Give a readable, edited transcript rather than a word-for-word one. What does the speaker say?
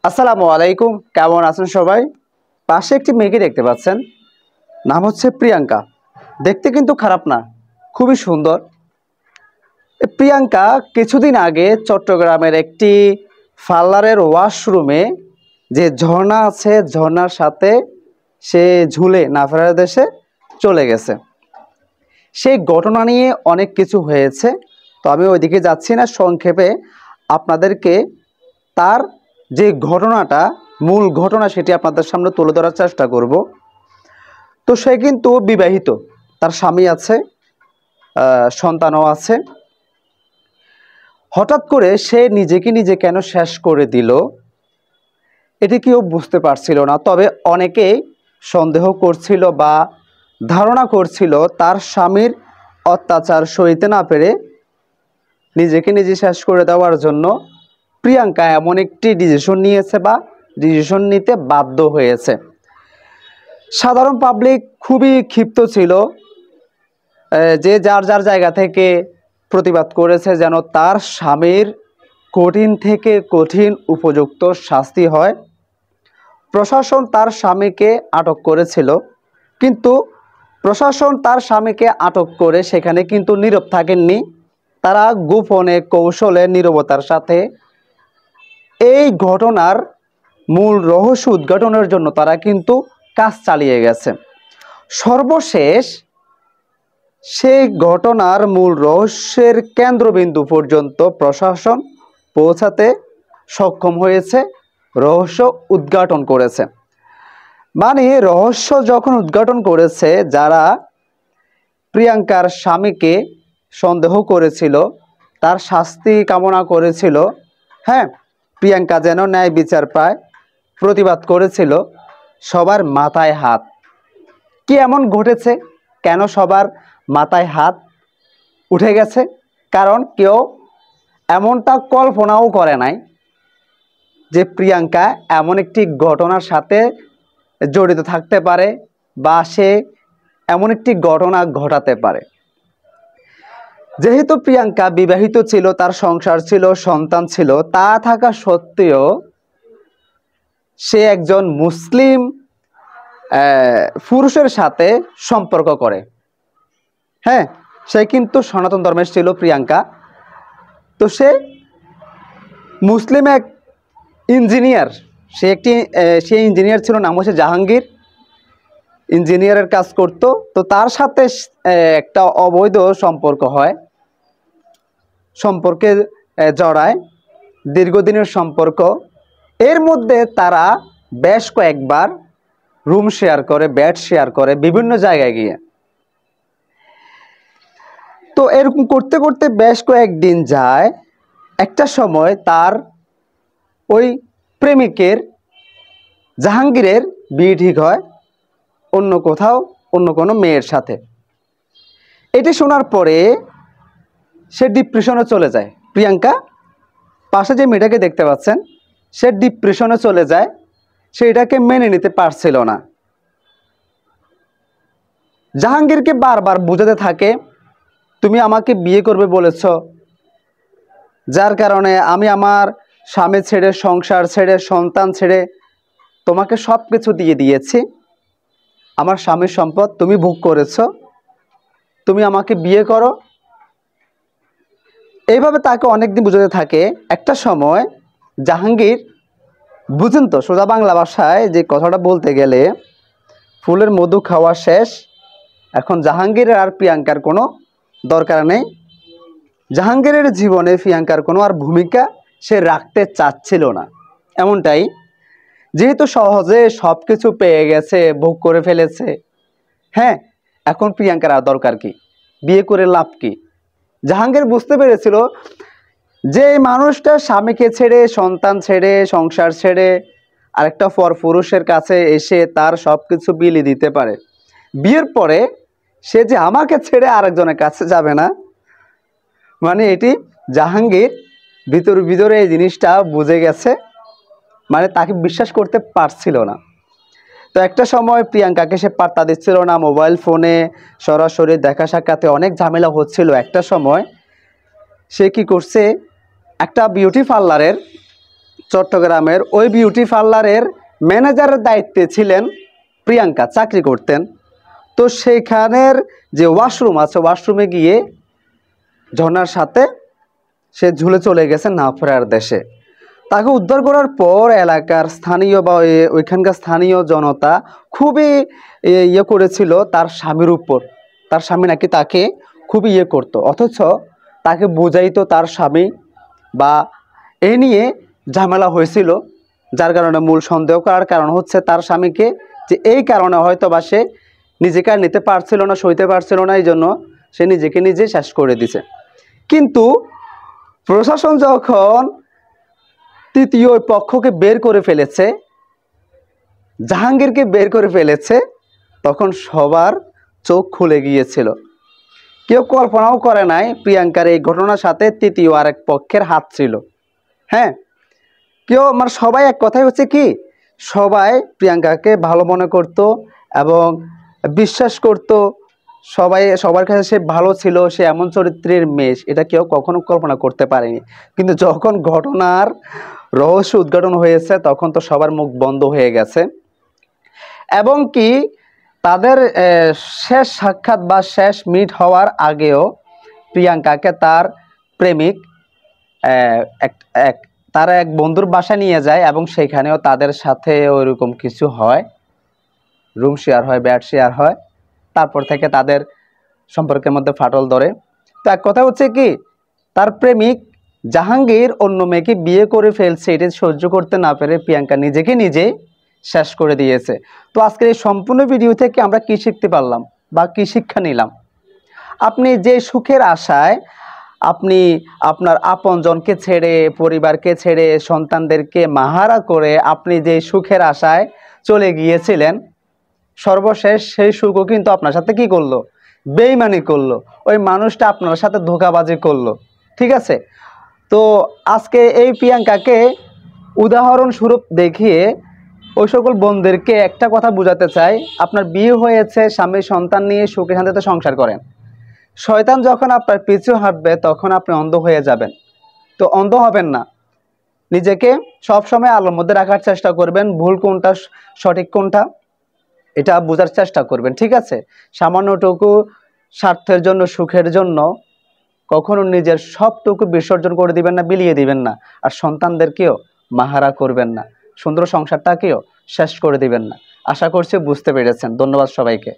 আসসালামু আলাইকুম, কেমন আছেন সবাই? পাশে একটি মেয়েকে দেখতে পাচ্ছেন, নাম হচ্ছে প্রিয়াঙ্কা। দেখতে কিন্তু খারাপ না, খুবই সুন্দর। প্রিয়াঙ্কা কিছুদিন আগে চট্টগ্রামের একটি পার্লারের ওয়াশরুমে যে ঝর্ণা আছে, ঝর্ণার সাথে সে ঝুলে না ফেরার দেশে চলে গেছে। সেই ঘটনা নিয়ে অনেক কিছু হয়েছে, তো আমি ওইদিকে যাচ্ছি না। সংক্ষেপে আপনাদেরকে তার যে ঘটনাটা, মূল ঘটনা, সেটি আপনাদের সামনে তুলে ধরার চেষ্টা করব। তো সে কিন্তু বিবাহিত, তার স্বামী আছে, সন্তানও আছে। হঠাৎ করে সে নিজেকে নিজে কেন শেষ করে দিল, এটি কেউ বুঝতে পারছিল না। তবে অনেকেই সন্দেহ করছিল বা ধারণা করছিল তার স্বামীর অত্যাচার সইতে না পেরে নিজেকে নিজে শেষ করে দেওয়ার জন্য প্রিয়াঙ্কা এমন একটি ডিসিশন নিয়েছে বা ডিসিশন নিতে বাধ্য হয়েছে। সাধারণ পাবলিক খুবই ক্ষিপ্ত ছিল, যে যার যার জায়গা থেকে প্রতিবাদ করেছে যেন তার স্বামীর কঠিন থেকে কঠিন উপযুক্ত শাস্তি হয়। প্রশাসন তার স্বামীকে আটক করেছিল, কিন্তু প্রশাসন তার স্বামীকে আটক করে সেখানে কিন্তু নীরব থাকেননি। তারা গোপনে কৌশলে নীরবতার সাথে এই ঘটনার মূল রহস্য উদ্ঘাটনের জন্য তারা কিন্তু কাজ চালিয়ে গেছে। সর্বশেষ সেই ঘটনার মূল রহস্যের কেন্দ্রবিন্দু পর্যন্ত প্রশাসন পৌঁছাতে সক্ষম হয়েছে, রহস্য উদ্ঘাটন করেছে। মানে রহস্য যখন উদ্ঘাটন করেছে, যারা প্রিয়াঙ্কার স্বামীকে সন্দেহ করেছিল, তার শাস্তি কামনা করেছিল, হ্যাঁ, প্রিয়াঙ্কা যেন ন্যায় বিচার পায়, প্রতিবাদ করেছিল, সবার মাথায় হাত। কি এমন ঘটেছে, কেন সবার মাথায় হাত উঠে গেছে? কারণ কেউ এমনটা কল্পনাও করে নাই যে প্রিয়াঙ্কা এমন একটি ঘটনার সাথে জড়িত থাকতে পারে বা সে এমন একটি ঘটনা ঘটাতে পারে। যেহেতু প্রিয়াঙ্কা বিবাহিত ছিল, তার সংসার ছিল, সন্তান ছিল, তা থাকা সত্ত্বেও সে একজন মুসলিম পুরুষের সাথে সম্পর্ক করে। হ্যাঁ, সে কিন্তু সনাতন ধর্মের ছিল প্রিয়াঙ্কা। তো সে মুসলিম এক ইঞ্জিনিয়ার, সে ইঞ্জিনিয়ার ছিল, নাম হচ্ছে জাহাঙ্গীর, ইঞ্জিনিয়ারের কাজ করত। তো তার সাথে একটা অবৈধ সম্পর্ক হয়, সম্পর্কে জড়ায়, দীর্ঘদিনের সম্পর্ক। এর মধ্যে তারা বেশ কয়েকবার রুম শেয়ার করে, বেড শেয়ার করে বিভিন্ন জায়গায় গিয়ে। তো এরকম করতে করতে বেশ কয়েকদিন যায়। একটা সময় তার ওই প্রেমিকের জাহাঙ্গীরের বিয়ে ঠিক হয় অন্য কোথাও, অন্য কোনো মেয়ের সাথে। এটি শোনার পরে সে ডিপ্রেশনে চলে যায়। প্রিয়াঙ্কা, পাশে যে মেয়েটাকে দেখতে পাচ্ছেন, সে ডিপ্রেশনে চলে যায়। সে এটাকে মেনে নিতে পারছিল না। জাহাঙ্গীরকে বারবার বোঝাতে থাকে, তুমি আমাকে বিয়ে করবে বলেছ, যার কারণে আমি আমার স্বামী ছেড়ে, সংসার ছেড়ে, সন্তান ছেড়ে তোমাকে সব কিছু দিয়ে দিয়েছি। আমার স্বামীর সম্পদ তুমি ভোগ করেছ, তুমি আমাকে বিয়ে করো। এইভাবে তাকে অনেকদিন বোঝাতে থাকে। একটা সময় জাহাঙ্গীর, বুঝেন তো, সোজা বাংলা ভাষায় যে কথাটা বলতে গেলে, ফুলের মধু খাওয়া শেষ, এখন জাহাঙ্গীরের আর প্রিয়াঙ্কার কোনো দরকার নেই। জাহাঙ্গীরের জীবনে প্রিয়াঙ্কার কোনো আর ভূমিকা সে রাখতে চাচ্ছিল না, এমনটাই। যেহেতু সহজে সব কিছু পেয়ে গেছে, ভোগ করে ফেলেছে, হ্যাঁ, এখন প্রিয়াঙ্কার আর দরকার কি, বিয়ে করে লাভ কি? জাহাঙ্গীর বুঝতে পেরেছিল যে মানুষটা স্বামীকে ছেড়ে, সন্তান ছেড়ে, সংসার ছেড়ে আরেকটা পুরুষের কাছে এসে তার সব কিছু বিলিয়ে দিতে পারে, বিয়ের পরে সে যে আমাকে ছেড়ে আরেকজনের কাছে যাবে না, মানে এটি জাহাঙ্গীর ভিতরে এই জিনিসটা বুঝে গেছে। মানে তাকে বিশ্বাস করতে পারছিল না। তো একটা সময় প্রিয়াঙ্কাকে সে পাত্তা দিচ্ছিল না, মোবাইল ফোনে সরাসরি দেখা সাক্ষাতে অনেক ঝামেলা হচ্ছিল। একটা সময় সে কি করছে, একটা বিউটি পার্লারের চট্টগ্রামের ওই বিউটি পার্লারের ম্যানেজারের দায়িত্বে ছিলেন প্রিয়াঙ্কা, চাকরি করতেন। তো সেইখানের যে ওয়াশরুম আছে, ওয়াশরুমে গিয়ে ঝর্ণার সাথে সে ঝুলে চলে গেছে না ফেরার দেশে। তাকে উদ্ধার করার পর এলাকার স্থানীয় বা ওইখানকার স্থানীয় জনতা খুবই ইয়ে করেছিল তার স্বামীর উপর। তার স্বামী নাকি তাকে খুবই ইয়ে করতো, অথচ তাকে বোঝাইতো তার স্বামী, বা এ নিয়ে ঝামেলা হয়েছিল। যার কারণে মূল সন্দেহ করার কারণ হচ্ছে তার স্বামীকে, যে এই কারণে হয়তো বা সে নিজেকে আর নিতে পারছিল না, সইতে পারছিল না, এই জন্য সে নিজেকে নিজে শেষ করে দিছে। কিন্তু প্রশাসন যখন তৃতীয় পক্ষকে বের করে ফেলেছে, জাহাঙ্গীরকে বের করে ফেলেছে, তখন সবার চোখ খুলে গিয়েছিল। কেউ কল্পনাও করে নাই প্রিয়াঙ্কার এই ঘটনার সাথে তৃতীয় আরেক পক্ষের হাত ছিল। হ্যাঁ, কেউ মানে সবাই এক কথাই হচ্ছে কি, সবাই প্রিয়াঙ্কাকে ভালো মনে করত এবং বিশ্বাস করত। সবার কাছে সে ভালো ছিল, সে এমন চরিত্রের মেয়ে, এটা কেউ কখনো কল্পনা করতে পারেনি। কিন্তু যখন ঘটনার রহস্য উদ্ঘাটন হয়েছে, তখন তো সবার মুখ বন্ধ হয়ে গেছে। এবং কি তাদের শেষ সাক্ষাৎ বা শেষ মিট হওয়ার আগেও প্রিয়াঙ্কাকে তার প্রেমিক তার এক বন্ধুর বাসা নিয়ে যায়, এবং সেখানেও তাদের সাথে ওইরকম কিছু হয়, রুম শেয়ার হয়, বেড শেয়ার হয়। তারপর থেকে তাদের সম্পর্কের মধ্যে ফাটল ধরে। তো এক কথা হচ্ছে কি, তার প্রেমিক জাহাঙ্গীর অন্য মেয়েকে বিয়ে করে ফেলছে, এটা সহ্য করতে না পেরে প্রিয়াঙ্কা নিজেকে নিজে শেষ করে দিয়েছে। তো আজকের এই সম্পূর্ণ ভিডিও থেকে আমরা কি শিখতে পারলাম বা কি শিক্ষা নিলাম? আপনি যে সুখের আশায় আপনি আপনার আপনজনকে ছেড়ে, পরিবারকে ছেড়ে, সন্তানদেরকে মাহারা করে আপনি যে সুখের আশায় চলে গিয়েছিলেন, সর্বশেষ সেই সুখও কিন্তু আপনার সাথে কি করলো? বেইমানি করলো। ওই মানুষটা আপনার সাথে ধোঁকাবাজি করলো। ঠিক আছে? তো আজকে এই প্রিয়াঙ্কাকে উদাহরণস্বরূপ দেখিয়ে ওই সকল বোনদেরকে একটা কথা বোঝাতে চাই, আপনার বিয়ে হয়েছে, স্বামী সন্তান নিয়ে সুখে শান্তিতে সংসার করেন। শয়তান যখন আপনার পিছু হাঁটবে, তখন আপনি অন্ধ হয়ে যাবেন। তো অন্ধ হবেন না, নিজেকে সবসময় আলোর মধ্যে রাখার চেষ্টা করবেন। ভুল কোনটা, সঠিক কোনটা, এটা বোঝার চেষ্টা করবেন। ঠিক আছে? সামান্যটুকু স্বার্থের জন্য, সুখের জন্য কখনো নিজের সবটুকু বিসর্জন করে দিবেন না, বিলিয়ে দিবেন না। আর সন্তানদেরকেও মাহারা করবেন না, সুন্দর সংসারটাকেও শেষ করে দিবেন না। আশা করছি বুঝতে পেরেছেন। ধন্যবাদ সবাইকে।